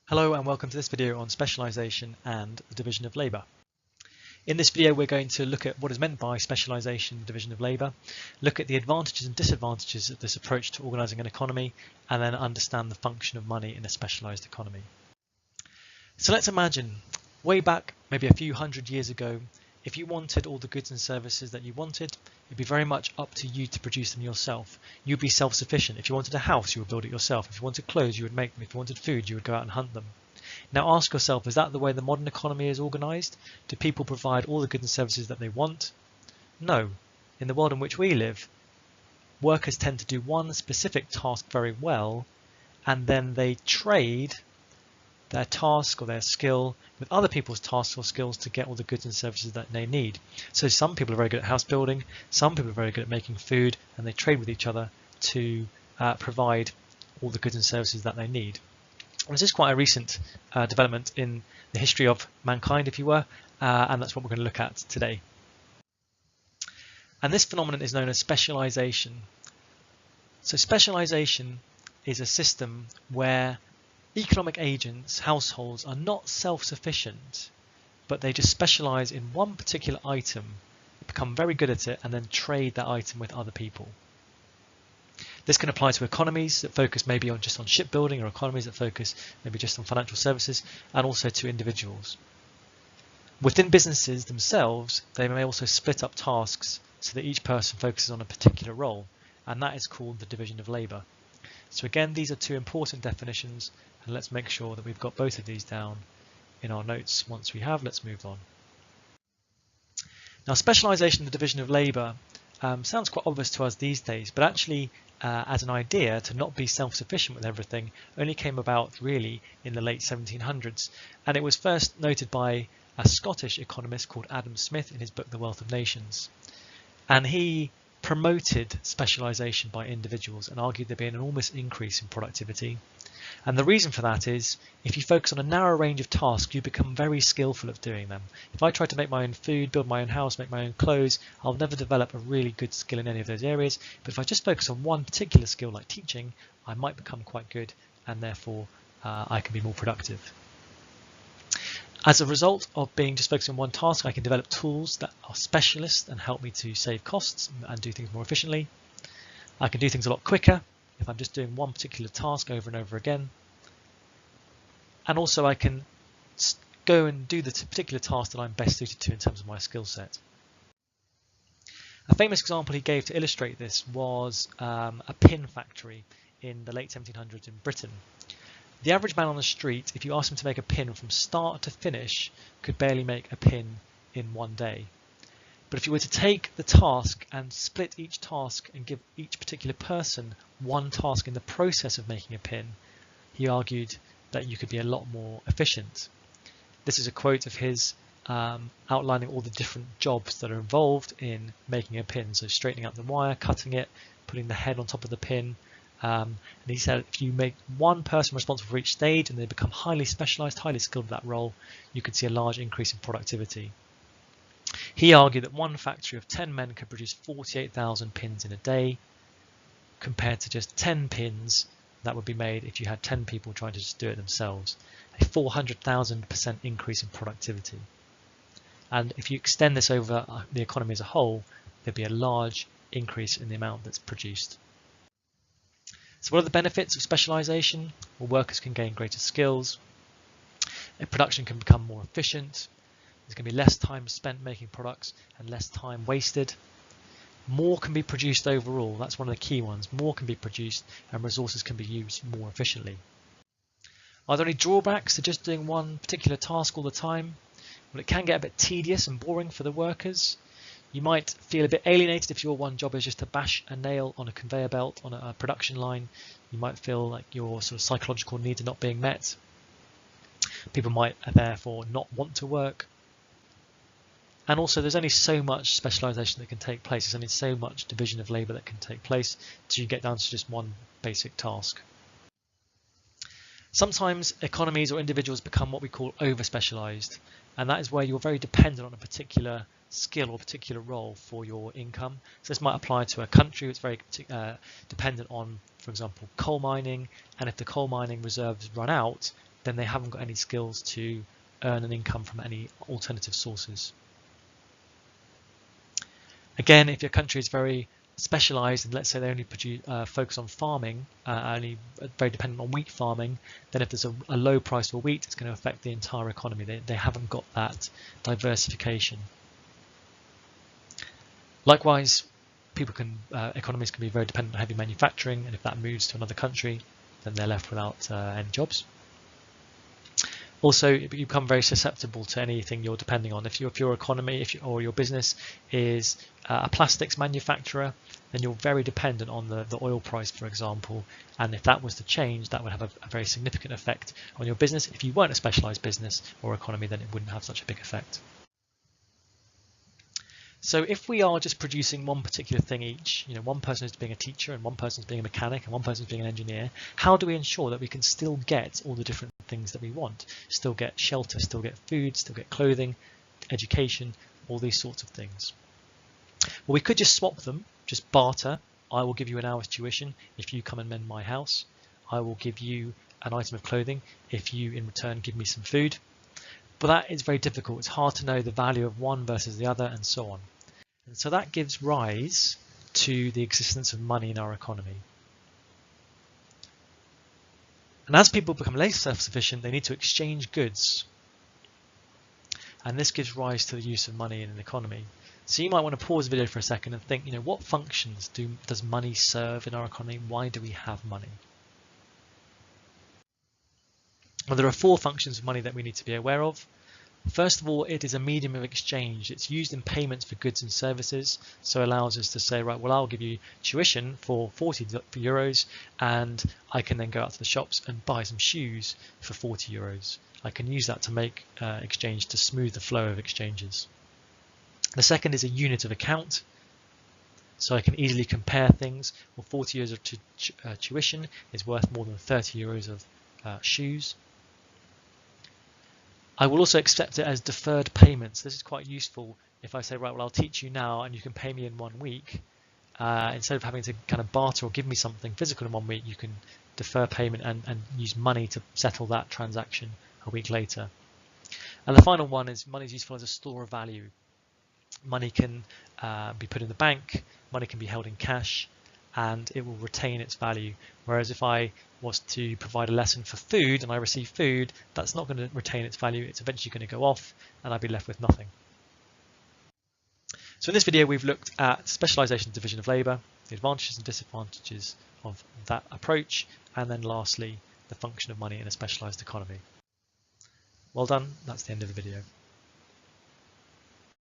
Hello and welcome to this video on specialisation and the division of labour. In this video we're going to look at what is meant by specialisation and division of labour, look at the advantages and disadvantages of this approach to organising an economy, and then understand the function of money in a specialised economy. So let's imagine, way back maybe a few hundred years ago, if you wanted all the goods and services that you wanted, it'd be very much up to you to produce them yourself. You'd be self-sufficient. If you wanted a house, you would build it yourself. If you wanted clothes, you would make them. If you wanted food, you would go out and hunt them. Now ask yourself, is that the way the modern economy is organised? Do people provide all the goods and services that they want? No. In the world in which we live, workers tend to do one specific task very well, and then they trade their task or their skill with other people's tasks or skills to get all the goods and services that they need. So some people are very good at house building, some people are very good at making food, and they trade with each other to provide all the goods and services that they need. And this is quite a recent development in the history of mankind, if you were, and that's what we're going to look at today. And this phenomenon is known as specialisation. So specialisation is a system where economic agents, households, are not self-sufficient, but they just specialise in one particular item, become very good at it, and then trade that item with other people. This can apply to economies that focus maybe just on shipbuilding, or economies that focus maybe just on financial services, and also to individuals. Within businesses themselves, they may also split up tasks so that each person focuses on a particular role, and that is called the division of labour. So again, these are two important definitions, and let's make sure that we've got both of these down in our notes. Once we have, let's move on. Now, specialisation and the division of labour sounds quite obvious to us these days, but actually as an idea to not be self-sufficient with everything only came about really in the late 1700s, and it was first noted by a Scottish economist called Adam Smith in his book The Wealth of Nations. And he promoted specialisation by individuals and argued there'd be an enormous increase in productivity. And the reason for that is, if you focus on a narrow range of tasks, you become very skillful at doing them. If I try to make my own food, build my own house, make my own clothes, I'll never develop a really good skill in any of those areas. But if I just focus on one particular skill like teaching, I might become quite good, and therefore I can be more productive. As a result of being just focused on one task, I can develop tools that are specialist and help me to save costs and do things more efficiently. I can do things a lot quicker if I'm just doing one particular task over and over again. And also I can go and do the particular task that I'm best suited to in terms of my skill set. A famous example he gave to illustrate this was a pin factory in the late 1700s in Britain. The average man on the street, if you asked him to make a pin from start to finish, could barely make a pin in one day. But if you were to take the task and split each task and give each particular person one task in the process of making a pin, he argued that you could be a lot more efficient. This is a quote of his outlining all the different jobs that are involved in making a pin. So straightening up the wire, cutting it, putting the head on top of the pin. And he said if you make one person responsible for each stage and they become highly specialised, highly skilled at that role, you could see a large increase in productivity. He argued that one factory of 10 men could produce 48,000 pins in a day, compared to just 10 pins that would be made if you had 10 people trying to just do it themselves. A 400,000% increase in productivity. And if you extend this over the economy as a whole, there'd be a large increase in the amount that's produced. So what are the benefits of specialisation? Well, workers can gain greater skills, production can become more efficient, there's going to be less time spent making products and less time wasted. More can be produced overall, that's one of the key ones. More can be produced and resources can be used more efficiently. Are there any drawbacks to just doing one particular task all the time? Well, it can get a bit tedious and boring for the workers. You might feel a bit alienated if your one job is just to bash a nail on a conveyor belt on a production line. You might feel like your sort of psychological needs are not being met. People might therefore not want to work. And also there's only so much specialisation that can take place. There's only so much division of labour that can take place till you get down to just one basic task. Sometimes economies or individuals become what we call over-specialised, and that is where you're very dependent on a particular skill or particular role for your income. So this might apply to a country that's very dependent on, for example, coal mining, and if the coal mining reserves run out, then they haven't got any skills to earn an income from any alternative sources. Again, if your country is very specialized and let's say they only focus on farming, only very dependent on wheat farming, then if there's a low price for wheat, it's going to affect the entire economy. They haven't got that diversification. Likewise, economies can be very dependent on heavy manufacturing, and if that moves to another country, then they're left without any jobs. Also, you become very susceptible to anything you're depending on. If your economy or your business is a plastics manufacturer, then you're very dependent on the oil price, for example. And if that was to change, that would have a very significant effect on your business. If you weren't a specialized business or economy, then it wouldn't have such a big effect. So if we are just producing one particular thing each, one person is being a teacher and one person is being a mechanic and one person is being an engineer, how do we ensure that we can still get all the different things that we want? Still get shelter, still get food, still get clothing, education, all these sorts of things. Well, we could just swap them, just barter. I will give you an hour's tuition if you come and mend my house. I will give you an item of clothing if you in return give me some food. But that is very difficult. It's hard to know the value of one versus the other and so on. And so that gives rise to the existence of money in our economy. And as people become less self-sufficient, they need to exchange goods. And this gives rise to the use of money in an economy. So you might want to pause the video for a second and think, what functions does money serve in our economy? Why do we have money? Well, there are 4 functions of money that we need to be aware of. First of all, it is a medium of exchange. It's used in payments for goods and services, so it allows us to say, right, well, I'll give you tuition for 40 euros, and I can then go out to the shops and buy some shoes for 40 euros. I can use that to make exchange, to smooth the flow of exchanges. The second is a unit of account, so I can easily compare things. Well, 40 euros of tuition is worth more than 30 euros of shoes. I will also accept it as deferred payments. This is quite useful if I say, right, well, I'll teach you now and you can pay me in 1 week. Instead of having to kind of barter or give me something physical in 1 week, you can defer payment and use money to settle that transaction a week later. And the final one is money is useful as a store of value. Money can be put in the bank, money can be held in cash, and it will retain its value. Whereas if I was to provide a lesson for food and I receive food, that's not going to retain its value. It's eventually going to go off and I'll be left with nothing. So in this video, we've looked at specialisation and division of labour, the advantages and disadvantages of that approach, and then lastly, the function of money in a specialised economy. Well done, that's the end of the video.